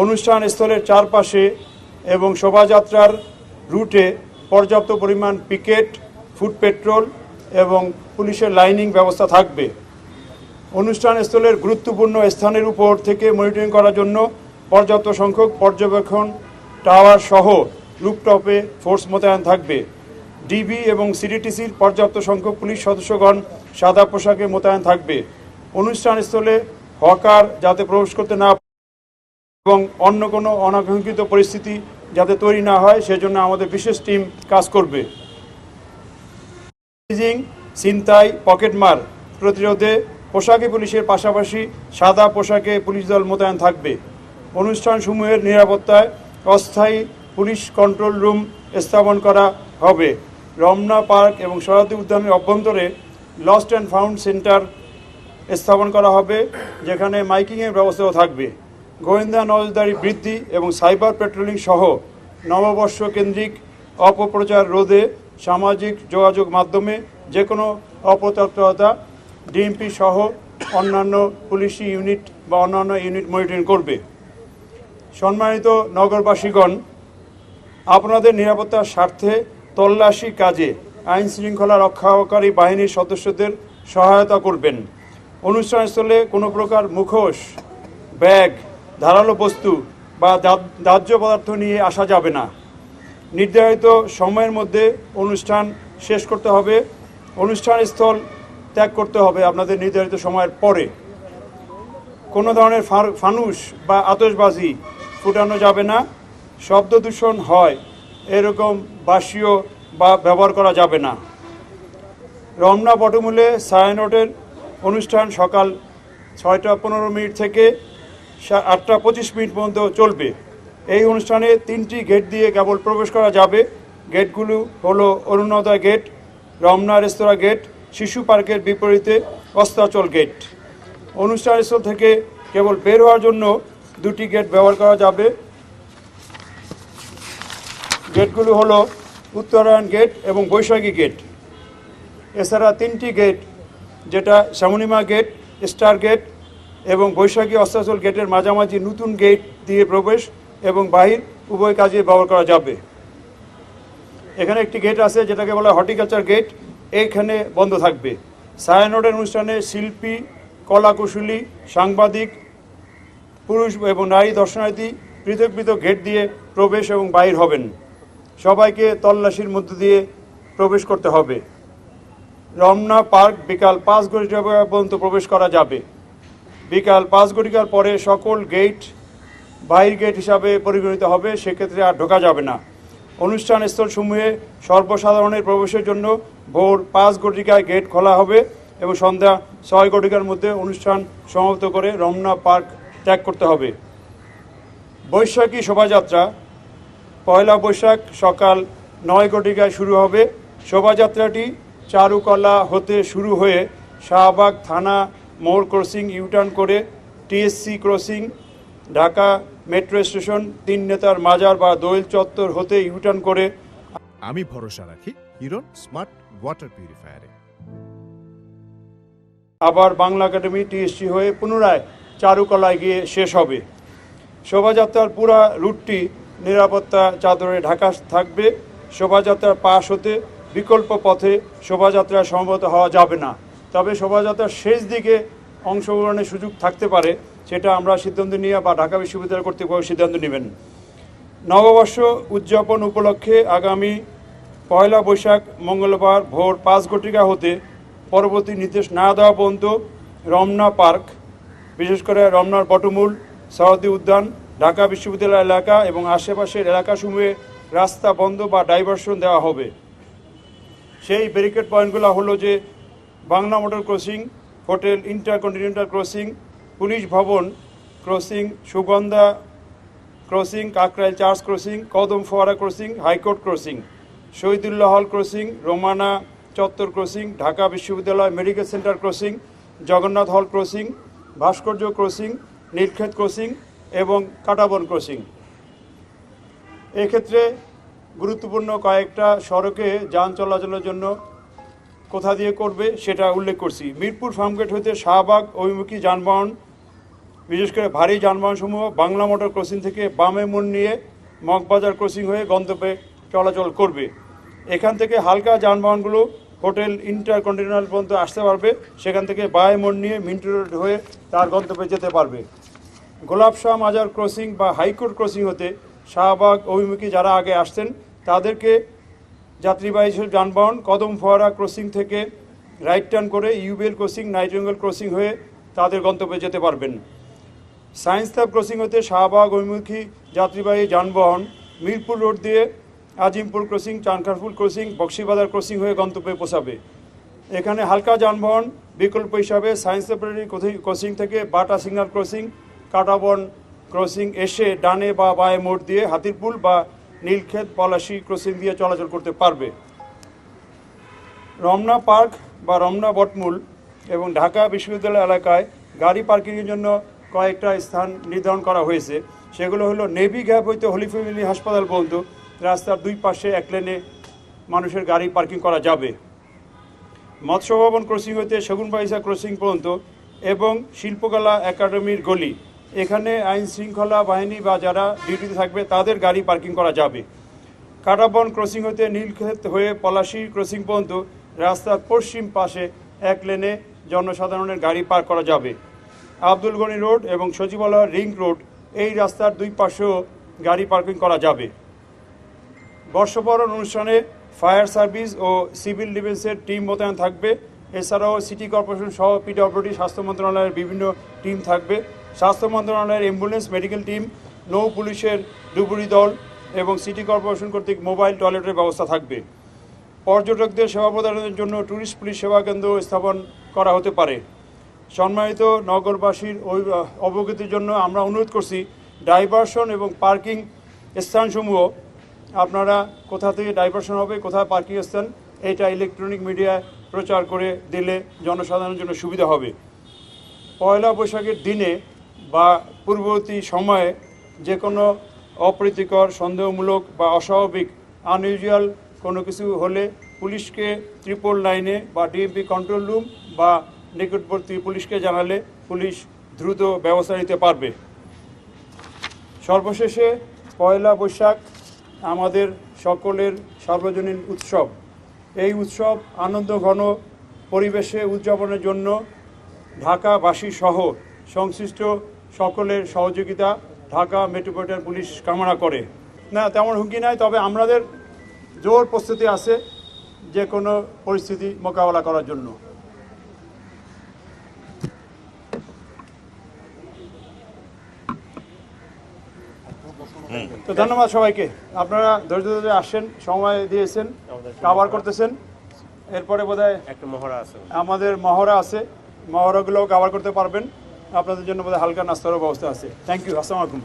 অনুষ্ঠান স্থলের চারপাশে এবং শোভাযাত্রার রুটে পর্যাপ্ত পরিমাণ পিকেট, ফুট পেট্রোল এবং পুলিশের লাইনিং ব্যবস্থা থাকবে। অনুষ্ঠান স্থলের গুরুত্বপূর্ণ স্থানের উপর থেকে মনিটরিং করার জন্য পর্যাপ্ত সংখ্যক পর্যবেক্ষণ টাওয়ার সহ রুফটপে ফোর্স মোতায়েন থাকবে। ডিবি এবং সিডিটিসির পর্যাপ্ত সংখ্যক পুলিশ সদস্যগণ সাদা পোশাকে মোতায়েন থাকবে। অনুষ্ঠানস্থলে হকার যাতে প্রবেশ করতে না এবং অন্য কোনো অনাকাঙ্ক্ষিত পরিস্থিতি যাতে তৈরি না হয় সেজন্য আমাদের বিশেষ টিম কাজ করবে। ছিনতাই, পকেটমার প্রতিরোধে পোশাকি পুলিশের পাশাপাশি সাদা পোশাকে পুলিশ দল মোতায়েন থাকবে। অনুষ্ঠানসমূহের নিরাপত্তায় অস্থায়ী পুলিশ কন্ট্রোল রুম স্থাপন করা হবে। রমনা পার্ক এবং সোহরাওয়ার্দী উদ্যানের অভ্যন্তরে লস্ট অ্যান্ড ফাউন্ড সেন্টার স্থাপন করা হবে, যেখানে মাইকিংয়ের ব্যবস্থাও থাকবে। গোয়েন্দা নজরদারি বৃদ্ধি এবং সাইবার পেট্রোলিং সহ নববর্ষ কেন্দ্রিক অপপ্রচার রোধে সামাজিক যোগাযোগ মাধ্যমে যে কোনো অপতৎপরতা ডিএমপি সহ অন্যান্য পুলিশি ইউনিট বা অন্যান্য ইউনিট মনিটরিং করবে। সম্মানিত নগরবাসীগণ, আপনাদের নিরাপত্তার স্বার্থে তল্লাশি কাজে আইন শৃঙ্খলা রক্ষাকারী বাহিনীর সদস্যদের সহায়তা করবেন। অনুষ্ঠানস্থলে কোনো প্রকার মুখোশ, ব্যাগ, ধারালো বস্তু বা দাহ্য পদার্থ নিয়ে আসা যাবে না। নির্ধারিত সময়ের মধ্যে অনুষ্ঠান শেষ করতে হবে। অনুষ্ঠানস্থল ত্যাগ করতে হবে আপনাদের নির্ধারিত সময়ের পরে। কোনো ধরনের ফানুস বা আতশবাজি ফুটানো যাবে না। শব্দ দূষণ হয় এরকম বাঁশিও বা ব্যবহার করা যাবে না। রমনা বটমূলে ছায়ানটের অনুষ্ঠান সকাল 6টা 15 থেকে 8টা 25 পর্যন্ত চলবে। এই অনুষ্ঠানে 3টি গেট দিয়ে কেবল প্রবেশ করা যাবে। গেটগুলো হলো অরুণোদয় গেট, রমনা রেস্তোরাঁ গেট, শিশু পার্কের বিপরীতে অস্তাচল গেট। অনুষ্ঠানস্থল থেকে কেবল বের হওয়ার জন্য 2টি গেট ব্যবহার করা যাবে। গেটগুলো হলো উত্তরায়ণ গেট এবং বৈশাখী গেট। এছাড়া 3টি গেট, যেটা শ্যামনিমা গেট, স্টার গেট এবং বৈশাখী অস্তাচল গেটের মাঝামাঝি নতুন গেট দিয়ে প্রবেশ এবং বাহির উভয় কাজে ব্যবহার করা যাবে। এখানে একটি গেট আছে যেটাকে বলা হয় হর্টিকালচার গেট, এইখানে বন্ধ থাকবে। ছায়ানটের অনুষ্ঠানে শিল্পী, কলাকুশলী, সাংবাদিক, পুরুষ এবং নারী দর্শনার্থী পৃথক পৃথক গেট দিয়ে প্রবেশ এবং বাহির হবেন। সবাইকে তল্লাশির মধ্য দিয়ে প্রবেশ করতে হবে। রমনা পার্ক বিকাল 5 ঘটিকা পর্যন্ত প্রবেশ করা যাবে। বিকাল 5 ঘটিকার পরে সকল গেট বাহির গেট হিসাবে পরিগণিত হবে, সেক্ষেত্রে আর ঢোকা যাবে না। অনুষ্ঠান স্থলসমূহে সর্বসাধারণের প্রবেশের জন্য ভোর 5 ঘটিকায় গেট খোলা হবে এবং সন্ধ্যা 6 ঘটিকার মধ্যে অনুষ্ঠান সমাপ্ত করে রমনা পার্ক ত্যাগ করতে হবে। বৈশাখী শোভাযাত্রা পয়লা বৈশাখ সকাল 9 ঘটিকায় শুরু হবে। শোভাযাত্রাটি চারুকলা হতে শুরু হয়ে শাহবাগ থানা মোড় ক্রসিং ইউটার্ন করে TSC crossing, Dhaka metro station, 3 নেতার মাজার বা দোয়েল চত্বর হতে ইউটার্ন করে আমি ভরসা রাখি হিরন স্মার্ট ওয়াটার পিউরিফায়ারে। আবার বাংলা একাডেমি টিএসসি হয়ে পুনরায় চারুকলায় গিয়ে শেষ হবে। শোভাযাত্রার পুরা রুটটি নিরাপত্তা চাদরে ঢাকা থাকবে। শোভাযাত্রার পাশ হতে বিকল্প পথে শোভাযাত্রা সমবেত হওয়া যাবে না। তবে শোভাযাত্রার শেষ দিকে অংশগ্রহণের সুযোগ থাকতে পারে, সেটা আমরা সিদ্ধান্ত নিয়ে বা ঢাকা বিশ্ববিদ্যালয় কর্তৃপক্ষ সিদ্ধান্ত নেবেন। নববর্ষ উদযাপন উপলক্ষে আগামী পয়লা বৈশাখ মঙ্গলবার ভোর 5 ঘটিকা হতে পরবর্তী নির্দেশ না দেওয়া পর্যন্ত রমনা পার্ক, বিশেষ করে রমনার বটমূল, সোহরাওয়ার্দী উদ্যান, ঢাকা বিশ্ববিদ্যালয় এলাকা এবং আশেপাশের এলাকাসমূহে রাস্তা বন্ধ বা ডাইভারশন দেওয়া হবে। সেই ব্যারিকেড পয়েন্টগুলো হলো যে Bangla motor crossing, hotel Intercontinental crossing, police ভবন crossing, Sugandha crossing, Kakrail church crossing, Kadam Fowara crossing, high court crossing, Shahidullah হল ক্রসিং, রোমানা চত্বর ক্রসিং, ঢাকা বিশ্ববিদ্যালয় মেডিকেল সেন্টার ক্রসিং, জগন্নাথ হল ক্রসিং, ভাস্কর্য ক্রসিং, নীলক্ষেত ক্রসিং এবং কাটাবন ক্রসিং। এক্ষেত্রে গুরুত্বপূর্ণ কয়েকটা সড়কে যান চলাচলের জন্য কোথা দিয়ে করবে সেটা উল্লেখ করছি। মিরপুর ফার্মগেট হতে শাহবাগ অভিমুখী যানবাহন বিশেষ করে ভারী যানবাহনসমূহ বাংলা মোটর ক্রসিং থেকে বামে মোড় নিয়ে মগবাজার ক্রসিং হয়ে গন্তব্যে চলাচল করবে। এখান থেকে হালকা যানবাহনগুলো হোটেল ইন্টারকন্টিনেন্টাল পর্যন্ত আসতে পারবে, সেখান থেকে বামে মোড় নিয়ে মিন্টু রোড হয়ে তার গন্তব্যে যেতে পারবে। গোলাপ শাহ মাজার ক্রসিং বা হাইকোর্ট ক্রসিং হতে শাহবাগ অভিমুখী যারা আগে আসছেন তাদেরকে যাত্রীবাহী যানবাহন কদম ফোয়ারা ক্রসিং থেকে রাইট টার্ন করে ইউবিএল ক্রসিং নাইটিঙ্গেল ক্রসিং হয়ে তাদের গন্তব্যে যেতে পারবেন। সায়েন্স ক্লাব ক্রসিং হতে শাহবাগ অভিমুখী যাত্রীবাহী যানবাহন মিরপুর রোড দিয়ে Azimpur crossing, Chankharpul crossing, Bakshibazar crossing হয়ে গন্তব্যে পৌঁছাবে। এখানে হালকা যানবাহন বিকল্প হিসাবে সায়েন্স ল্যাবরেটরি ক্রসিং থেকে বাটা সিগন্যাল ক্রসিং, কাটাবন ক্রসিং এসে ডানে বা বায়ে মোড় দিয়ে হাতিরপুল বা নীলক্ষেত পলাশী ক্রসিং দিয়ে চলাচল করতে পারবে। রমনা পার্ক বা রমনা বটমূল এবং ঢাকা বিশ্ববিদ্যালয় এলাকায় গাড়ি পার্কিংয়ের জন্য কয়েকটা স্থান নির্ধারণ করা হয়েছে। সেগুলো হলো নেভি গ্যাপ হইতে হলি ফ্যামিলি হাসপাতাল পর্যন্ত রাস্তার দুই পাশে এক লেনে মানুষের গাড়ি পার্কিং করা যাবে। মৎস্য ভবন ক্রসিং হইতে সেগুনবাগিচা ক্রসিং পর্যন্ত এবং শিল্পকলা একাডেমির গলি, এখানে আইন শৃঙ্খলা বাহিনী বা যারা ডিউটিতে থাকবে তাদের গাড়ি পার্কিং করা যাবে। কাটাবন ক্রসিং হতে নীলক্ষেত হয়ে পলাশী ক্রসিং পর্যন্ত রাস্তার পশ্চিম পাশে এক লেনে জনসাধারণের গাড়ি পার্ক করা যাবে। আব্দুল গনি রোড এবং সচিবালয় রিং রোড এই রাস্তার দুই পাশেও গাড়ি পার্কিং করা যাবে। বর্ষবরণ অনুষ্ঠানে ফায়ার সার্ভিস ও সিভিল ডিফেন্সের টিম মোতায়েন থাকবে। এছাড়াও সিটি কর্পোরেশন সহ পিডব্লিউডি, স্বাস্থ্য মন্ত্রণালয়ের বিভিন্ন টিম থাকবে। স্বাস্থ্য মন্ত্রণালয়ের অ্যাম্বুলেন্স, মেডিকেল টিম, নৌ পুলিশের ডুবুরি দল এবং সিটি কর্পোরেশন কর্তৃক মোবাইল টয়লেটের ব্যবস্থা থাকবে। পর্যটকদের সেবা প্রদানের জন্য ট্যুরিস্ট পুলিশ সেবা কেন্দ্র স্থাপন করা হতে পারে। সম্মানিত নগরবাসীর অবগতির জন্য আমরা অনুরোধ করছি, ডাইভারশন এবং পার্কিং স্থানসমূহ আপনারা কোথা থেকে ডাইভারশন হবে, কোথায় পার্কিং স্থান, এটা ইলেকট্রনিক মিডিয়ায় প্রচার করে দিলে জনসাধারণের জন্য সুবিধা হবে। পয়লা বৈশাখের দিনে বা পূর্ববর্তী সময়ে যে কোনো অপ্রীতিকর, সন্দেহমূলক বা অস্বাভাবিক আনইউজুয়াল কোনো কিছু হলে পুলিশকে 999 বা ডিএমপি কন্ট্রোল রুম বা নিকটবর্তী পুলিশকে জানালে পুলিশ দ্রুত ব্যবস্থা নিতে পারবে। সর্বশেষে পয়লা বৈশাখ আমাদের সকলের সার্বজনীন উৎসব। এই উৎসব আনন্দঘন পরিবেশে উদযাপনের জন্য ঢাকাবাসী সহ সংশ্লিষ্ট সকলের সহযোগিতা ঢাকা মেট্রোপলিটন পুলিশ কামনা করে। না, তেমন হুমকি নাই, তবে আমাদের জোর প্রস্তুতি আছে যে কোনো পরিস্থিতি মোকাবেলা করার জন্য। তো ধন্যবাদ সবাইকে, আপনারা ধৈর্য ধরে আসেন, সময় দিয়েছেন, কাভার করতেছেন। এরপরে বোধহয় একটা মহড়া আছে, আমাদের মহড়া আছে, মহড়াগুলোও কাভার করতে পারবেন। আপনাদের জন্য বোধহয় হালকা নাস্তারও ব্যবস্থা আছে। থ্যাংক ইউ, আসসালামু আলাইকুম।